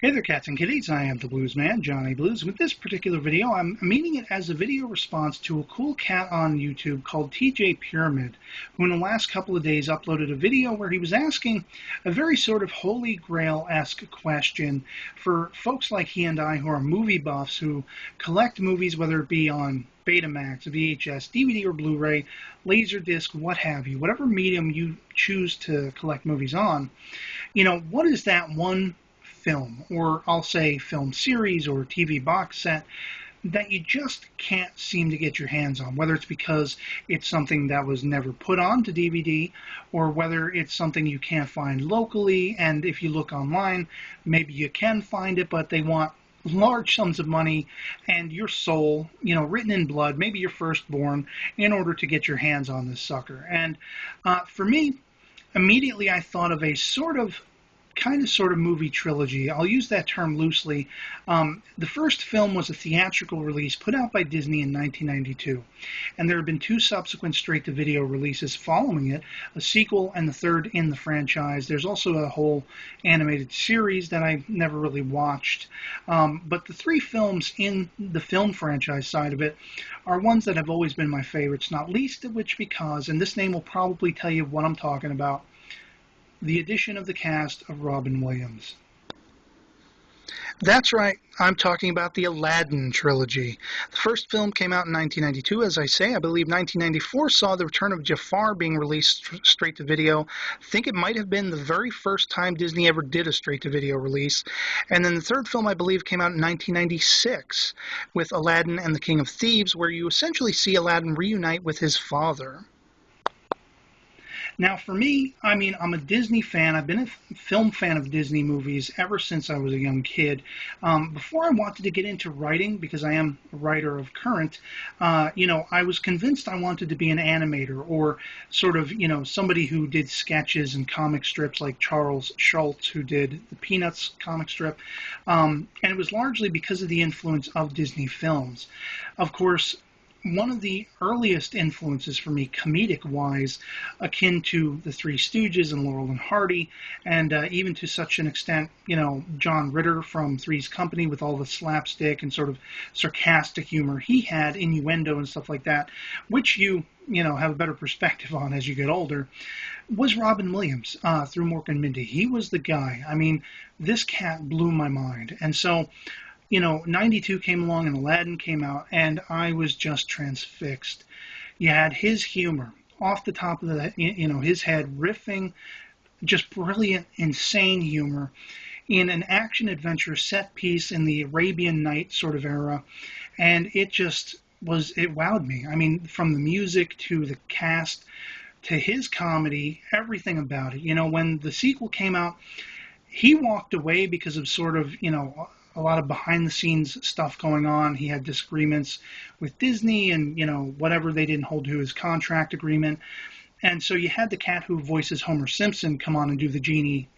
Hey there, cats and kitties. I am the Blues Man, Johnny Blues. With this particular video, I'm meaning it as a video response to a cool cat on YouTube called TJ Pyramid, who in the last couple of days uploaded a video where he was asking a very sort of Holy Grail-esque question for folks like he and I who are movie buffs who collect movies, whether it be on Betamax, VHS, DVD, or Blu-ray, Laserdisc, what have you, whatever medium you choose to collect movies on. What is that one film, or I'll say film series or TV box set, that you just can't seem to get your hands on, whether it's because it's something that was never put on to DVD, or whether it's something you can't find locally, and if you look online, maybe you can find it, but they want large sums of money and your soul, written in blood, maybe your firstborn, in order to get your hands on this sucker. And for me, immediately I thought of a sort of movie trilogy. I'll use that term loosely. The first film was a theatrical release put out by Disney in 1992, and there have been two subsequent straight-to-video releases following it, a sequel and the third in the franchise. There's also a whole animated series that I never really watched, but the three films in the film franchise side of it are ones that have always been my favorites, not least of which because, and this name will probably tell you what I'm talking about, the addition of the cast of Robin Williams. That's right, I'm talking about the Aladdin trilogy. The first film came out in 1992, as I say. I believe 1994 saw the return of Jafar being released straight to video. I think it might have been the very first time Disney ever did a straight to video release. And then the third film, I believe, came out in 1996 with Aladdin and the King of Thieves, where you essentially see Aladdin reunite with his father. Now, for me, I'm a Disney fan. I've been a film fan of Disney movies ever since I was a young kid. Before I wanted to get into writing, because I am a writer of current, I was convinced I wanted to be an animator or sort of, somebody who did sketches and comic strips like Charles Schulz, who did the Peanuts comic strip. And it was largely because of the influence of Disney films. Of course, one of the earliest influences for me, comedic-wise, akin to the Three Stooges and Laurel and Hardy, and even to such an extent, John Ritter from Three's Company with all the slapstick and sort of sarcastic humor he had, innuendo and stuff like that, which you have a better perspective on as you get older, was Robin Williams through Mork and Mindy. He was the guy. This cat blew my mind. And so 92 came along and Aladdin came out, and I was just transfixed. You had his humor off the top of his head, riffing, just brilliant, insane humor in an action-adventure set piece in the Arabian Night sort of era, and it wowed me. From the music to the cast to his comedy, everything about it. When the sequel came out, he walked away because of sort of, a lot of behind-the-scenes stuff going on. He had disagreements with Disney and, whatever, they didn't hold to his contract agreement. And so you had the cat who voices Homer Simpson come on and do the genie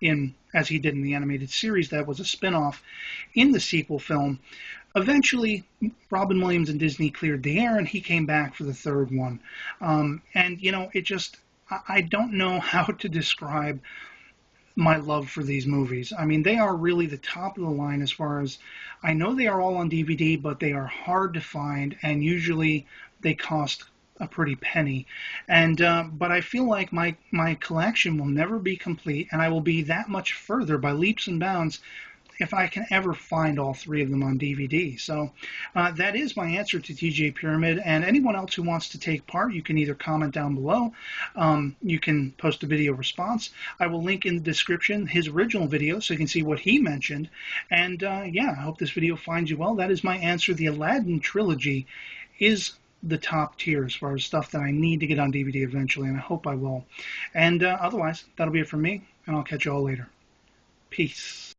as he did in the animated series that was a spin-off in the sequel film. Eventually, Robin Williams and Disney cleared the air, and he came back for the third one. I don't know how to describe my love for these movies. They are really the top of the line as far as, I know they are all on DVD, but they are hard to find, and usually they cost a pretty penny. And but I feel like my collection will never be complete, and I will be that much further by leaps and bounds if I can ever find all three of them on DVD. So that is my answer to TJ Pyramid, and anyone else who wants to take part, you can either comment down below, you can post a video response. I will link in the description his original video so you can see what he mentioned, and I hope this video finds you well. That is my answer. The Aladdin trilogy is the top tier as far as stuff that I need to get on DVD eventually, and I hope I will. And otherwise, that'll be it from me, and I'll catch you all later. Peace.